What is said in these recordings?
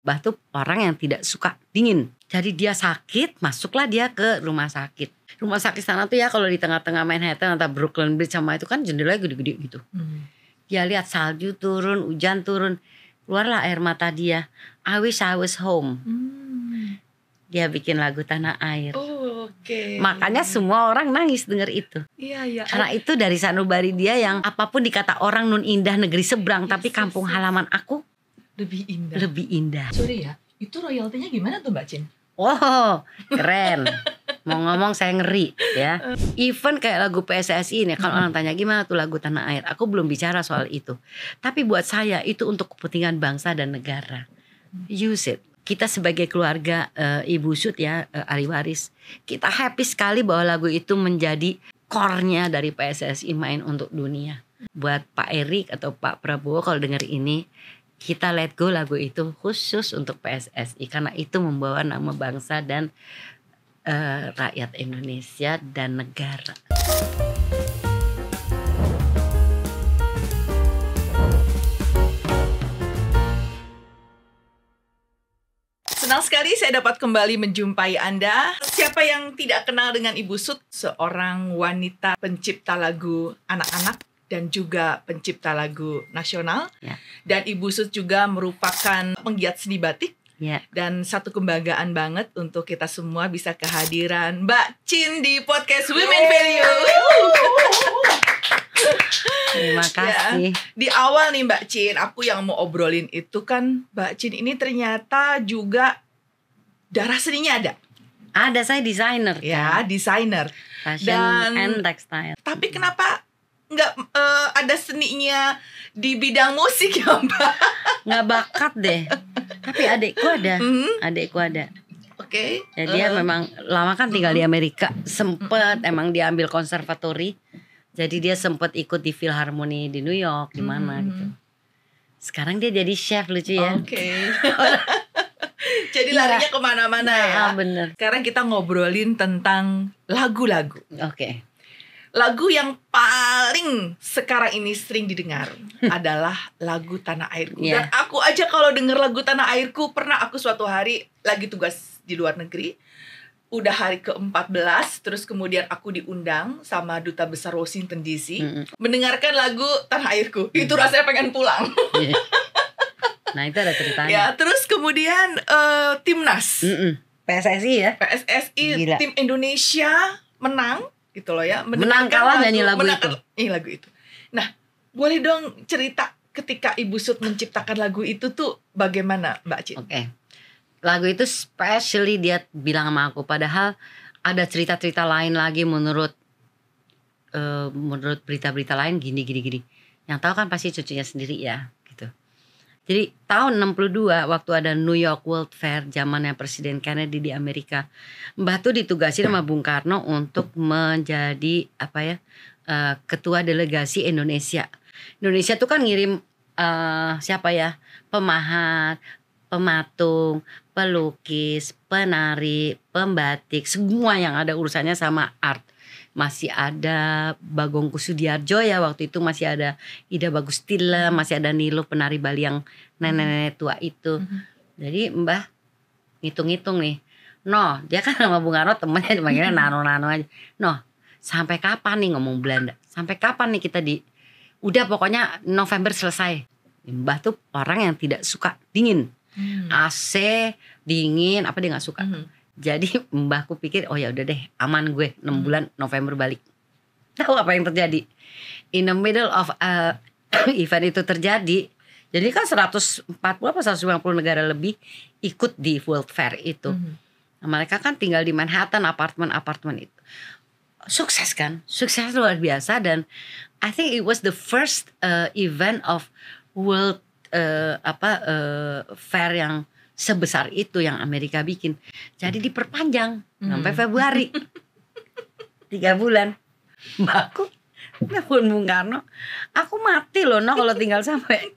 Mbah tuh orang yang tidak suka dingin. Jadi dia sakit, masuklah dia ke rumah sakit. Rumah sakit sana tuh ya kalau di tengah-tengah Manhattan atau Brooklyn Bridge sama itu kan jendelanya gede-gede gitu. Dia lihat salju turun, hujan turun, keluarlah air mata dia. I wish I was home. Dia bikin lagu Tanah Air. Makanya semua orang nangis denger itu. Iya. Karena itu dari sanubari dia yang apapun dikata orang nun indah negeri seberang, tapi kampung halaman aku lebih indah. Sorry ya, itu royaltinya gimana tuh Mbak Cin? Oh, keren. Mau ngomong saya ngeri ya. Even kayak lagu PSSI ini, kalau orang tanya gimana tuh lagu Tanah Air, aku belum bicara soal itu. Tapi buat saya itu untuk kepentingan bangsa dan negara. Use it. Kita sebagai keluarga Ibu Sud ya, ahli waris, kita happy sekali bahwa lagu itu menjadi core-nya dari PSSI main untuk dunia. Buat Pak Erik atau Pak Prabowo kalau dengar ini, kita let go lagu itu khusus untuk PSSI karena itu membawa nama bangsa dan rakyat Indonesia dan negara. Senang sekali saya dapat kembali menjumpai Anda. Siapa yang tidak kenal dengan Ibu Sud, seorang wanita pencipta lagu anak-anak dan juga pencipta lagu nasional. Dan Ibu Sud juga merupakan penggiat seni batik. Dan satu kebanggaan banget untuk kita semua bisa kehadiran Mbak Cin di podcast Women Value. Terima kasih. Di awal nih Mbak Cin, aku yang mau obrolin itu kan Mbak Cin ini ternyata juga darah seninya ada. Ada, saya desainer. Ya, desainer. Fashion and textile. Tapi kenapa nggak ada seninya di bidang musik ya Mbak? Nggak bakat deh. Tapi adikku ada. Oke. Jadi dia memang lama kan tinggal di Amerika. Sempet emang dia ambil konservatori. Jadi dia sempet ikut di Philharmony di New York, di mana gitu. Sekarang dia jadi chef, lucu ya. Oke. Jadi larinya kemana-mana ya. Bener. Sekarang kita ngobrolin tentang lagu-lagu. Oke. Lagu yang paling sekarang ini sering didengar adalah lagu Tanah Airku. Dan aku aja kalau denger lagu Tanah Airku, pernah aku suatu hari lagi tugas di luar negeri. Udah hari ke-14, terus kemudian aku diundang sama Duta Besar Washington DC mendengarkan lagu Tanah Airku. Itu rasanya pengen pulang. Nah itu ada ceritanya. Ya, terus kemudian Timnas PSSI ya. PSSI Gila. Tim Indonesia menang gitu loh ya. Menang kalah nyanyi lagu itu. Lagu itu. Nah, boleh dong cerita ketika Ibu Sud menciptakan lagu itu tuh bagaimana Mbak Cin? Oke. Lagu itu especially dia bilang sama aku, padahal ada cerita-cerita lain lagi menurut berita-berita lain gini. Yang tahu kan pasti cucunya sendiri ya gitu. Jadi tahun 62 waktu ada New York World Fair zamannya Presiden Kennedy di Amerika, Mbah tuh ditugasin sama Bung Karno untuk menjadi ketua delegasi Indonesia. Indonesia tuh kan ngirim siapa ya? Pemahat, pematung, pelukis, penari, pembatik, semua yang ada urusannya sama art. Masih ada Bagong Kusudiarjo ya waktu itu, masih ada Ida Bagustila, masih ada Nilo penari Bali yang nenek-nenek tua itu. Jadi Mbah ngitung-ngitung nih. Dia kan sama Bung Karno temennya dipanggilnya Nano-Nano aja. Sampai kapan nih ngomong Belanda? Sampai kapan nih kita udah pokoknya November selesai. Mbah tuh orang yang tidak suka dingin. AC, dingin, apa dia gak suka. Jadi mbahku pikir, oh ya udah deh, aman gue 6 bulan November balik. Tahu apa yang terjadi? In the middle of event itu terjadi. Jadi kan 140 apa 150 negara lebih ikut di World Fair itu. Nah, mereka kan tinggal di Manhattan, apartemen itu. Sukses kan? Sukses luar biasa. Dan I think it was the first event of World fair yang sebesar itu yang Amerika bikin. Jadi diperpanjang sampai Februari. 3 bulan. Mbakku nelfon Bung Karno, aku mati loh kalau tinggal sampai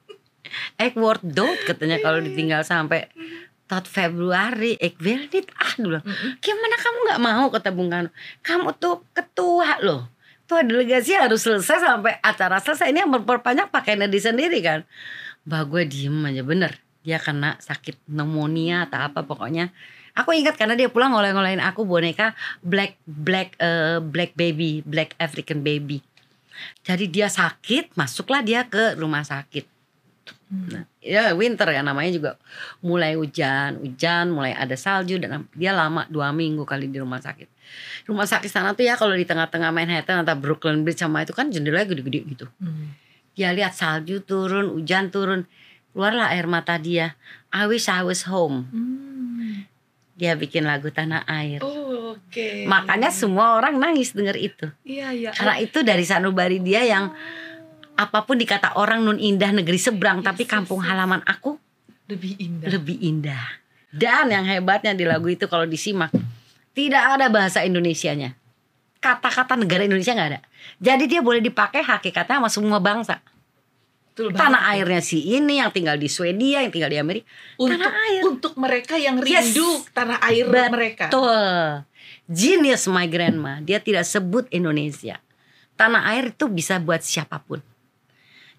Edward Dot katanya, kalau ditinggal sampai tot Februari wil dit dulu. Gimana kamu gak mau, kata Bung Karno. Kamu tuh ketua loh. Tuh delegasi harus selesai sampai acara selesai. Ini yang memperpanjang pakaiannya di sendiri kan. Mbak gue diem aja, bener. Dia kena sakit pneumonia atau apa pokoknya. Aku ingat karena dia pulang ngoleh-ngolehin aku boneka black baby, black African baby. Jadi dia sakit, masuklah dia ke rumah sakit. Nah, ya winter ya namanya juga, mulai hujan, mulai ada salju dan dia lama 2 minggu kali di rumah sakit. Rumah sakit sana tuh ya kalau di tengah-tengah Manhattan atau Brooklyn Bridge sama itu kan jendelanya gede-gede gitu. Dia lihat salju turun, hujan turun, keluarlah air mata dia. I wish I was home. Dia bikin lagu Tanah Air. Oh, oke. Makanya semua orang nangis denger itu. Iya. Karena itu dari sanubari dia yang apapun dikata orang nun indah negeri seberang, tapi kampung halaman aku lebih indah. Dan yang hebatnya di lagu itu kalau disimak, tidak ada bahasa Indonesianya. Kata-kata negara Indonesia nggak ada. Jadi dia boleh dipakai hakikatnya sama semua bangsa. Tanah airnya si ini yang tinggal di Swedia, yang tinggal di Amerika. Tanah air. Untuk mereka yang rindu tanah air mereka. Betul. Genius my grandma. Dia tidak sebut Indonesia. Tanah air itu bisa buat siapapun.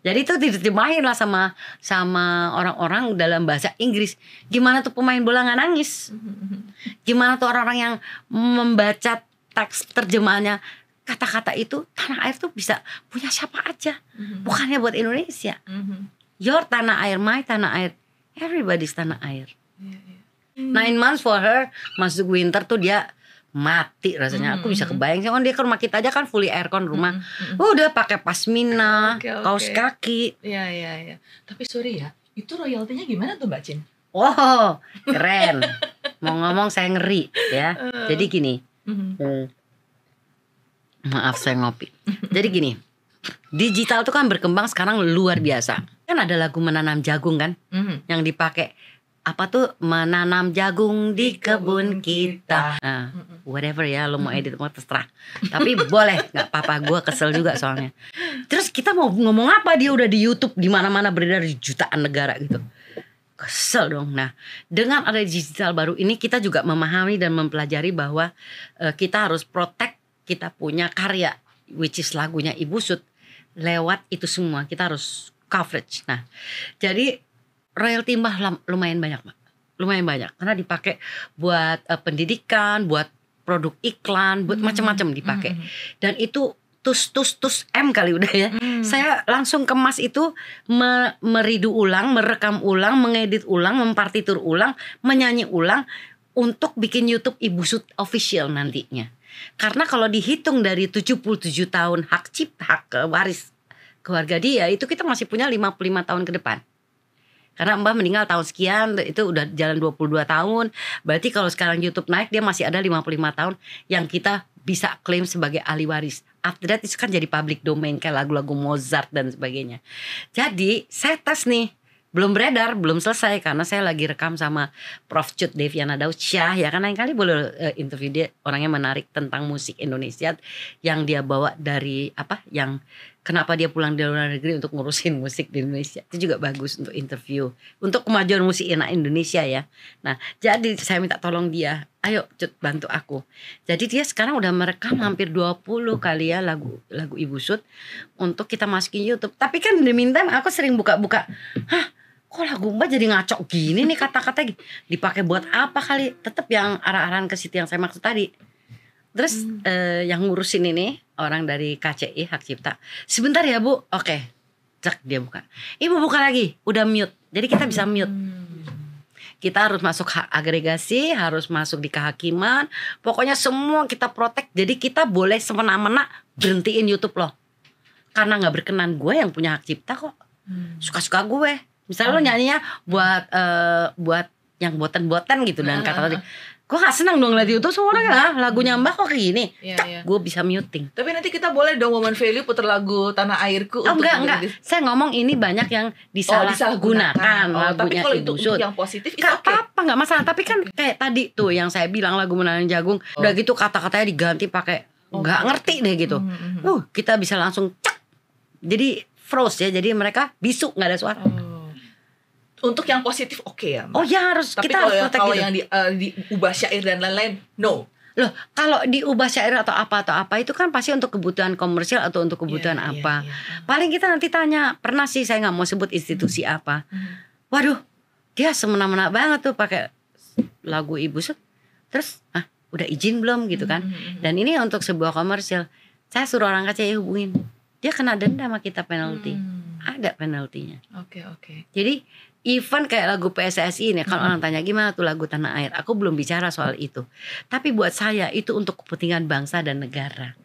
Jadi itu diterjemahin lah sama orang-orang dalam bahasa Inggris. Gimana tuh pemain bola nggak nangis? Gimana tuh orang-orang yang membaca teks terjemahannya, kata-kata itu tanah air tuh bisa punya siapa aja, bukannya buat Indonesia. Your tanah air, my tanah air, everybody's tanah air. 9 months for her, masuk winter tuh dia mati rasanya. Aku bisa kebayang sih, dia ke rumah kita aja kan fully aircon rumah. Udah pakai pasmina, kaos kaki. Iya. Tapi sorry ya, itu royaltinya gimana tuh Mbak Cin? Oh, keren. Mau ngomong saya ngeri ya. Jadi gini. Maaf saya ngopi. Jadi gini, digital tuh kan berkembang sekarang luar biasa. Kan ada lagu menanam jagung kan, yang dipakai apa tuh, menanam jagung di kebun kita. Nah, whatever ya, lo mau edit mau terserah. Tapi boleh, nggak apa-apa. Gue kesel juga soalnya. Terus kita mau ngomong apa, dia udah di YouTube di mana-mana beredar di jutaan negara gitu. Kesel dong. Nah, dengan ada digital baru ini kita juga memahami dan mempelajari bahwa kita harus protect kita punya karya, which is lagunya Ibu Sud. Lewat itu semua kita harus coverage. Nah, jadi royalti Mbah lumayan banyak, Mbak. Lumayan banyak karena dipakai buat pendidikan, buat produk iklan, buat macam-macam dipakai. Dan itu tus M kali udah ya. Saya langsung kemas itu, meridu ulang, merekam ulang, mengedit ulang, mempartitur ulang, menyanyi ulang untuk bikin YouTube Ibu Sud official nantinya. Karena kalau dihitung dari 77 tahun hak cipta, hak waris keluarga dia, itu kita masih punya 55 tahun ke depan. Karena Mbah meninggal tahun sekian, itu udah jalan 22 tahun. Berarti kalau sekarang YouTube naik, dia masih ada 55 tahun yang kita bisa klaim sebagai ahli waris. After that itu kan jadi public domain kayak lagu-lagu Mozart dan sebagainya. Jadi saya tes nih, belum beredar, belum selesai karena saya lagi rekam sama Prof. Cut Deviana Daud Syah ya kan, lain kali boleh interview dia, orangnya menarik tentang musik Indonesia yang dia bawa dari apa, yang kenapa dia pulang dari luar negeri untuk ngurusin musik di Indonesia. Itu juga bagus untuk interview, untuk kemajuan musik enak Indonesia ya. Nah, jadi saya minta tolong dia, ayo Cut bantu aku. Jadi dia sekarang udah merekam hampir 20 kali ya lagu Ibu Sud untuk kita masukin YouTube. Tapi kan di meantime aku sering buka-buka, kok lagu Mbak jadi ngaco gini nih, kata-kata dipakai buat apa kali. Tetap yang arah-arahan ke situ yang saya maksud tadi. Terus yang ngurusin ini orang dari KCI Hak Cipta, sebentar ya Bu, oke, cek dia buka, Ibu buka lagi, udah mute. Jadi kita bisa mute. Kita harus masuk agregasi, harus masuk di kehakiman, pokoknya semua kita protect. Jadi kita boleh semena-mena berhentiin YouTube loh, karena nggak berkenan. Gue yang punya hak cipta kok, suka-suka gue. Misalnya lo nyanyinya buat yang boten-boten gitu dan kata tadi, gue gak senang dong liat YouTube semua orang ya lagunya Mbak kok kayak gini. Gue bisa muting. Tapi nanti kita boleh dong Woman Value puter lagu Tanah Airku. Enggak. Saya ngomong ini banyak yang disalahgunakan lagunya tapi kalau Ibu itu Sud. yang positif gak apa-apa, gak masalah. Tapi kan kayak tadi tuh yang saya bilang lagu Menanam Jagung, udah gitu kata-katanya diganti pakai gak ngerti deh gitu. Kita bisa langsung cak. Jadi froze ya, jadi mereka bisu gak ada suara. Untuk yang positif oke ya Mbak? Oh ya harus. Tapi kita kalau harus kalau gitu. yang diubah syair dan lain-lain no. Loh, kalau diubah syair atau apa itu kan pasti untuk kebutuhan komersial atau untuk kebutuhan apa. Paling kita nanti tanya, pernah sih saya nggak mau sebut institusi apa. Waduh, dia semena-mena banget tuh pakai lagu Ibu Sut. Terus udah izin belum gitu kan. Dan ini untuk sebuah komersil. Saya suruh orang KCI hubungin, dia kena denda sama kita, penalti. Ada penaltinya. Oke. Jadi even kayak lagu PSSI ini, kalau orang tanya gimana tuh lagu Tanah Air, aku belum bicara soal itu. Tapi buat saya itu untuk kepentingan bangsa dan negara.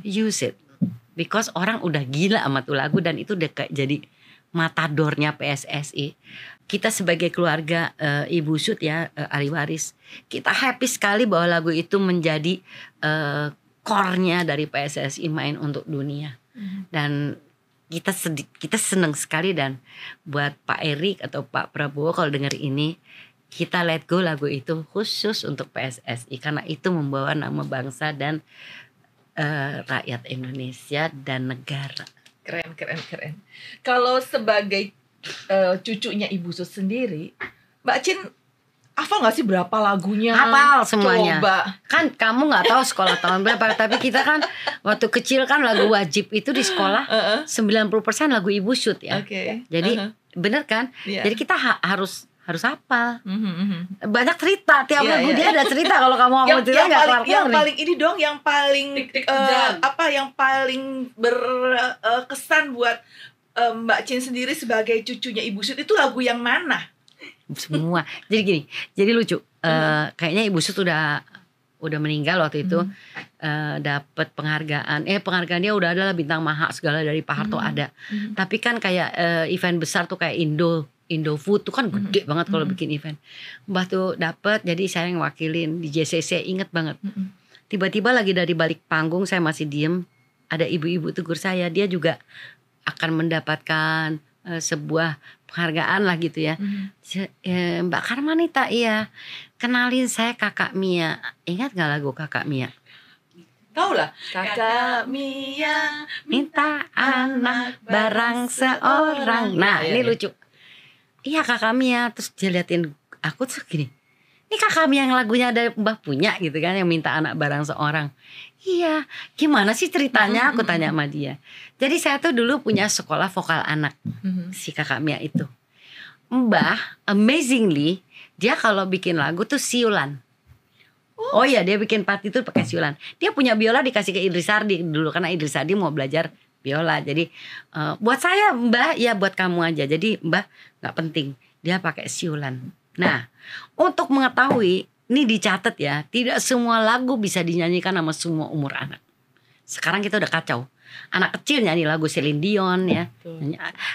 Use it. Because orang udah gila sama tuh lagu, dan itu udah kayak jadi matadornya PSSI. Kita sebagai keluarga Ibu Sut ya, ahli waris, kita happy sekali bahwa lagu itu menjadi core-nya dari PSSI main untuk dunia. Dan kita senang sekali, dan buat Pak Erik atau Pak Prabowo kalau dengar ini, kita let go lagu itu khusus untuk PSSI karena itu membawa nama bangsa dan rakyat Indonesia dan negara. Keren. Kalau sebagai cucunya Ibu Sut sendiri, Mbak Chin hafal gak sih berapa lagunya? Hafal semuanya. Coba. Kan kamu gak tahu sekolah tahun berapa, tapi kita kan waktu kecil kan lagu wajib itu di sekolah 90% lagu Ibu Sut ya. Jadi bener kan? Jadi kita harus hafal. Banyak cerita, tiap lagu dia ada cerita. Kalau kamu mau cerita nggak kelar-kelar. Yang paling ini dong, yang paling yang paling berkesan buat Mbak Chin sendiri sebagai cucunya Ibu Sut itu lagu yang mana? Semua. Jadi gini, jadi lucu. Kayaknya Ibu Sut udah meninggal waktu itu. Dapat penghargaan. Penghargaan dia udah ada lah, bintang maha segala dari Pak Harto ada. Tapi kan kayak event besar tuh kayak Indofood tuh kan gede banget kalau bikin event. Mbah tuh dapat, jadi saya yang wakilin di JCC, inget banget. Tiba-tiba lagi dari balik panggung, saya masih diem, ada ibu-ibu tegur saya, dia juga akan mendapatkan sebuah penghargaan lah gitu ya. Mbak Karmanita, iya, kenalin saya Kakak Mia. Ingat gak lagu Kakak Mia? Tahu lah, Kakak Mia minta anak barang seorang. Nah ini lucu. Iya Kakak Mia. Terus dia liatin aku tuh gini, ini Kakak Mia yang lagunya ada Mbah punya gitu kan, yang minta anak barang seorang. Iya, gimana sih ceritanya? Aku tanya sama dia. Jadi saya tuh dulu punya sekolah vokal anak, si Kakak Mia itu. Mbah, amazingly, dia kalau bikin lagu tuh siulan. Oh iya, dia bikin part itu pakai siulan. Dia punya biola dikasih ke Idris Sardi dulu, karena Idris Sardi mau belajar biola. Jadi buat saya Mbah, ya buat kamu aja. Jadi Mbah gak penting, dia pakai siulan. Nah, untuk mengetahui, ini dicatat ya, tidak semua lagu bisa dinyanyikan sama semua umur anak. Sekarang kita udah kacau. Anak kecil nyanyi lagu Celine Dion ya.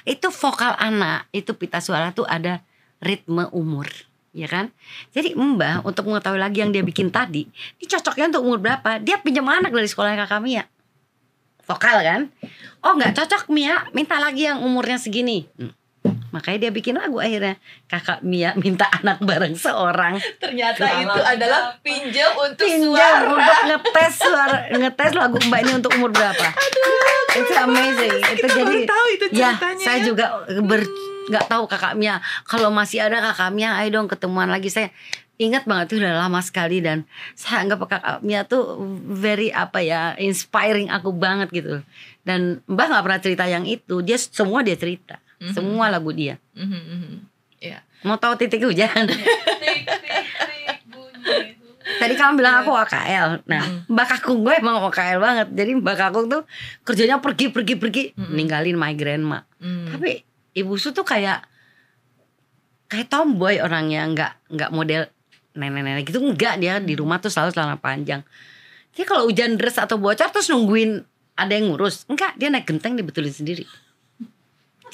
Itu vokal anak, itu pita suara tuh ada ritme umur, ya kan? Jadi Mbah untuk mengetahui lagi yang dia bikin tadi, ini cocoknya untuk umur berapa? Dia pinjam anak dari sekolahnya Kakak Mia. Vokal kan? Oh nggak cocok Mia, minta lagi yang umurnya segini. Makanya dia bikin lagu akhirnya, Kakak Mia minta anak bareng seorang. Ternyata itu adalah pinjam untuk ngetes lagu Mbak ini untuk umur berapa. Itu amazing. Itu jadi tahu itu ya, ceritanya. saya juga nggak tahu Kakak Mia. Kalau masih ada Kakak Mia, ayo dong ketemuan lagi. Saya ingat banget, itu udah lama sekali, dan saya anggap Kakak Mia tuh very inspiring aku banget gitu. Dan Mbak nggak pernah cerita yang itu, dia cerita. Semua lagu dia. Mau tahu titik hujan? Tadi kamu bilang aku OKL. Nah, Mbak Kakung gue emang OKL banget. Jadi Mbak Kakung tuh kerjanya pergi ninggalin my grandma. Tapi Ibu Sut tuh kayak tomboy orangnya, nggak model nenek-nenek gitu, enggak. Dia di rumah tuh selalu celana panjang. Jadi kalau hujan deras atau bocor terus nungguin ada yang ngurus, enggak, dia naik genteng dibetulin sendiri.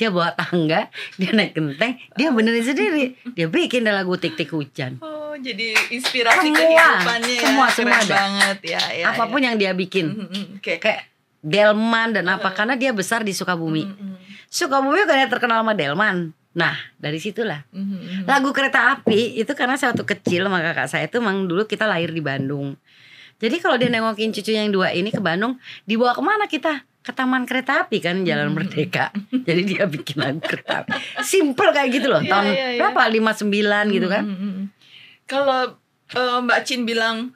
Dia bawa tangga, dia naik genteng, dia benerin sendiri. Dia bikin lagu tik-tik hujan. Oh, jadi inspirasi kehidupannya semua keren ada. Banget ya. Apapun yang dia bikin. Kayak Delman dan apa, karena dia besar di Sukabumi. Sukabumi kan terkenal sama Delman. Nah, dari situlah. Lagu Kereta Api itu karena saya waktu kecil sama kakak saya itu memang dulu kita lahir di Bandung. Jadi kalau dia nengokin cucunya yang dua ini ke Bandung, dibawa kemana kita? Ke Taman Kereta Api kan, Jalan Merdeka. Jadi dia bikin lagu Kereta Api. Simple kayak gitu loh. Tahun berapa? 59 gitu kan. Kalau Mbak Chin bilang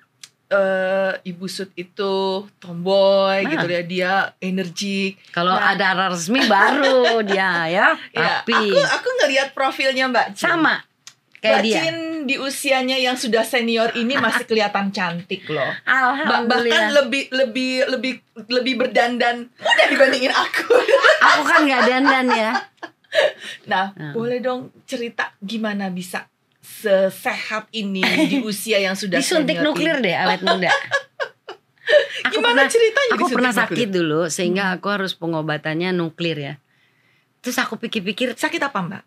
Ibu Sut itu tomboy gitu ya, dia energik. Kalau ada resmi baru dia ya. Tapi aku ngelihat profilnya Mbak Chin. sama. kayak Mbak dia. Cin di usianya yang sudah senior ini masih kelihatan cantik loh. Bahkan Alhamdulillah. lebih berdandan muda dibandingin aku. Aku kan nggak dandan ya. Nah, boleh dong cerita gimana bisa sesehat ini di usia yang sudah Disuntik senior nuklir ini? deh awet muda. Gimana ceritanya Aku disuntik pernah nuklir? sakit dulu sehingga aku harus pengobatannya nuklir ya. Terus aku pikir-pikir, Sakit apa Mbak?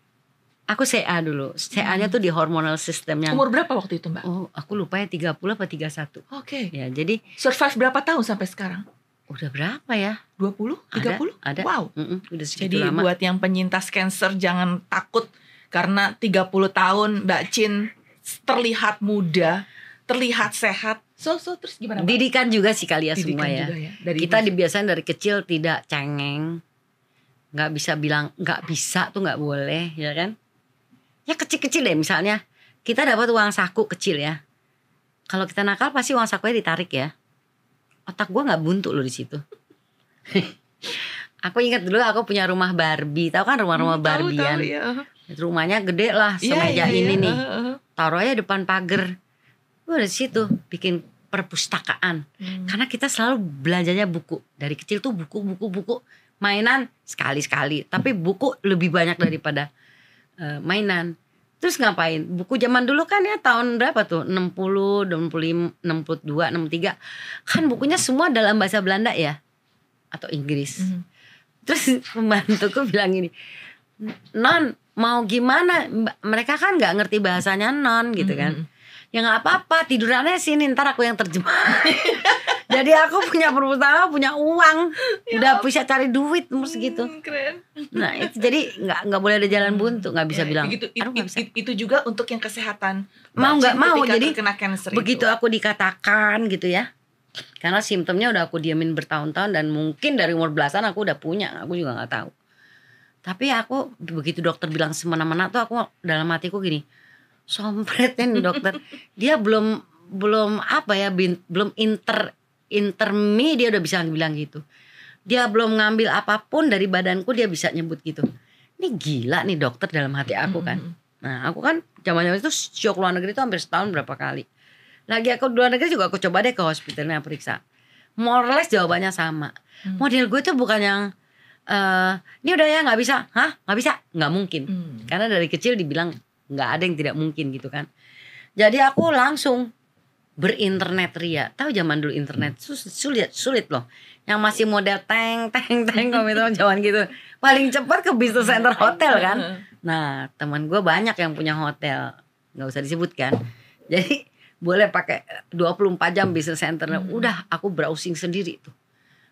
aku CA dulu. CA-nya tuh di hormonal system yang Umur berapa waktu itu Mbak? oh, aku lupa ya 30 apa 31. Oke. Ya, jadi Survive berapa tahun sampai sekarang? udah berapa ya? 20? 30? Ada. Wow. Udah segitu Jadi lama. buat yang penyintas cancer jangan takut karena 30 tahun Mbak Cin terlihat muda, terlihat sehat. So terus gimana Mbak? Didikan juga sih kali ya Didikan semua ya. juga ya, dari Kita ibu. dibiasain dari kecil tidak cengeng. Nggak bisa bilang nggak bisa tuh nggak boleh ya kan. Ya kecil-kecil deh misalnya. Kita dapat uang saku kecil ya. Kalau kita nakal pasti uang sakunya ditarik ya. Otak gue nggak buntu loh di situ. Aku ingat dulu aku punya rumah Barbie. Tahu kan rumah-rumah Barbian. Tahu, ya. Rumahnya gede lah Iya, semeja iya, ini iya. nih. Taruh aja depan pagar. Gue dari situ bikin perpustakaan. Karena kita selalu belanjanya buku. Dari kecil tuh buku. Mainan sekali-sekali. Tapi buku lebih banyak daripada mainan. Terus ngapain? Buku zaman dulu kan ya tahun berapa tuh? 60, 65, 62, 63. Kan bukunya semua dalam bahasa Belanda ya? Atau Inggris. Terus pembantuku bilang gini, Non mau gimana? Mereka kan gak ngerti bahasanya non gitu kan. Ya gak apa-apa, tidurannya sini ntar aku yang terjemah. Jadi aku punya perpustakaan, punya uang, udah bisa cari duit umur segitu. Keren. Nah itu jadi nggak boleh ada jalan buntu, nggak bisa bilang. Begitu, "Aduh, nggak bisa." itu juga untuk yang kesehatan. Mau Mbak nggak Cin mau, ketika jadi terkena cancer begitu itu. aku dikatakan gitu ya, karena simptomnya udah aku diamin bertahun-tahun dan mungkin dari umur belasan aku udah punya, aku juga nggak tahu. Tapi aku begitu dokter bilang semena-mena tuh aku dalam hatiku gini, sompretnya nih dokter, dia belum apa ya, belum interme dia udah bisa bilang gitu. Dia belum ngambil apapun dari badanku dia bisa nyebut gitu. Ini gila nih dokter dalam hati aku kan. Nah aku kan zaman itu shock luar negeri itu hampir setahun berapa kali. Lagi aku di luar negeri juga aku coba deh ke hospitalnya periksa. More or less jawabannya sama. Model gue tuh bukan yang ini udah ya nggak bisa. Hah nggak bisa? Nggak mungkin. Karena dari kecil dibilang nggak ada yang tidak mungkin gitu kan. Jadi aku langsung berinternet ria. Tahu zaman dulu internet sulit loh. Yang masih model teng komentar zaman gitu. Paling cepat ke business center hotel kan. Nah, teman gue banyak yang punya hotel. Enggak usah disebutkan. Jadi boleh pakai 24 jam business center. Udah aku browsing sendiri tuh.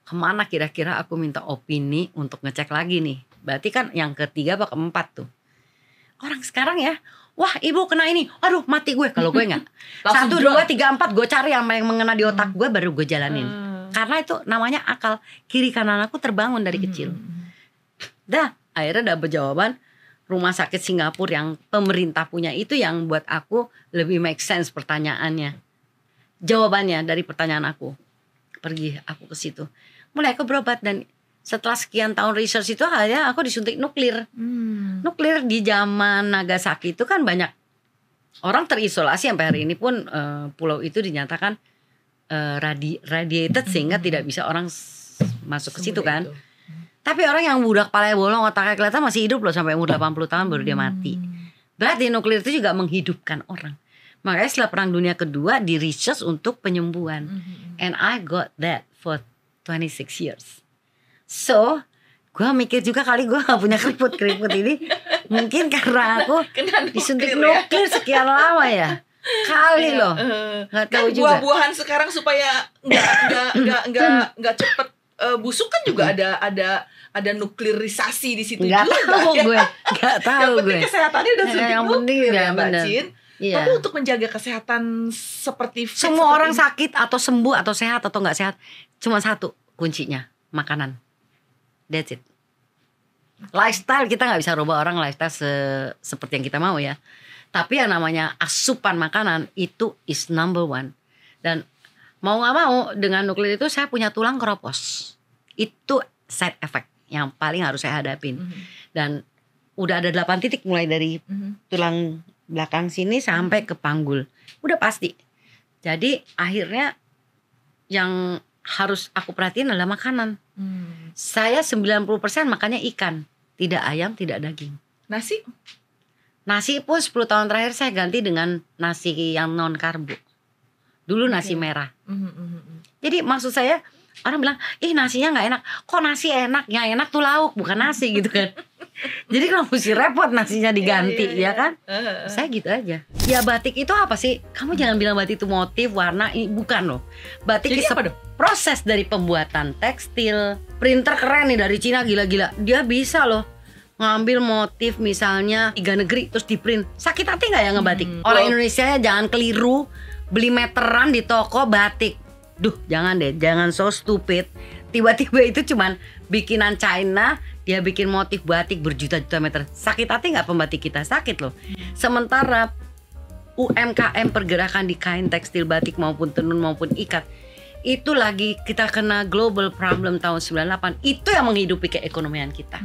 Kemana kira-kira aku minta opini untuk ngecek lagi nih. Berarti kan yang ketiga apa keempat tuh. Orang sekarang ya, wah ibu kena ini, aduh mati gue. Kalau gue enggak. 1, 2, 3, 4 gue cari yang mengena di otak gue baru gue jalanin. Karena itu namanya akal. Kiri kanan aku terbangun dari kecil. Dah akhirnya dapet jawaban. Rumah sakit Singapura yang pemerintah punya itu yang buat aku lebih make sense pertanyaannya. Jawabannya dari pertanyaan aku. Pergi aku ke situ. Mulai aku berobat dan setelah sekian tahun research itu akhirnya aku disuntik nuklir. Nuklir di zaman Nagasaki itu kan banyak orang terisolasi sampai hari ini pun pulau itu dinyatakan radiated sehingga tidak bisa orang masuk ke situ kan. Tapi orang yang budak kepalanya bolong otaknya kelihatan masih hidup loh sampai umur 80 tahun baru dia mati. Berarti nuklir itu juga menghidupkan orang. Makanya setelah Perang Dunia Kedua di research untuk penyembuhan. And I got that for 26 years. So, gue mikir juga kali gue gak punya keriput ini. Mungkin karena aku disuntik nuklir sekian lama ya. Kali loh. Gak tahu kan juga. Buah-buahan sekarang supaya nggak cepet busuk kan juga ada nuklirisasi di situ Gak juga. tahu gue. Gak tahu Yang penting gue. kesehatannya udah suntik Yang penting nuklir ya, ya Mbak bener. Cin. Iya. Tapi untuk menjaga kesehatan seperti Semua orang sakit atau sembuh atau sehat atau gak sehat, cuma satu kuncinya, makanan. That's it. Lifestyle kita gak bisa rubah orang lifestyle seperti yang kita mau ya. Tapi yang namanya asupan makanan itu is number one. Dan mau gak mau dengan nuklir itu saya punya tulang keropos. Itu side effect yang paling harus saya hadapin. Dan udah ada 8 titik mulai dari tulang belakang sini sampai ke panggul. Udah pasti. Jadi akhirnya yang harus aku perhatiin adalah makanan. Saya 90% makannya ikan, tidak ayam, tidak daging. Nasi? Nasi pun 10 tahun terakhir saya ganti dengan nasi yang non karbo. Dulu nasi merah. Jadi maksud saya, orang bilang, ih nasinya gak enak. Kok nasi enak? Yang enak tuh lauk, bukan nasi gitu kan. Jadi kalau mesti repot nasinya diganti, ya kan? Saya gitu aja. Ya batik itu apa sih? Kamu jangan bilang batik itu motif, warna, bukan loh. Batik itu proses dari pembuatan tekstil. Printer keren nih dari Cina, gila-gila. Dia bisa loh ngambil motif misalnya 3 negeri terus di print. Sakit hati gak ya ngebatik? Orang Indonesia jangan keliru beli meteran di toko batik. Duh, jangan deh, jangan so stupid. Tiba-tiba itu cuman bikinan China, dia bikin motif batik berjuta-juta meter. Sakit hati gak pembatik kita? Sakit loh. Sementara UMKM pergerakan di kain tekstil batik maupun tenun maupun ikat, itu lagi kita kena global problem tahun 98. Itu yang menghidupi keekonomian kita.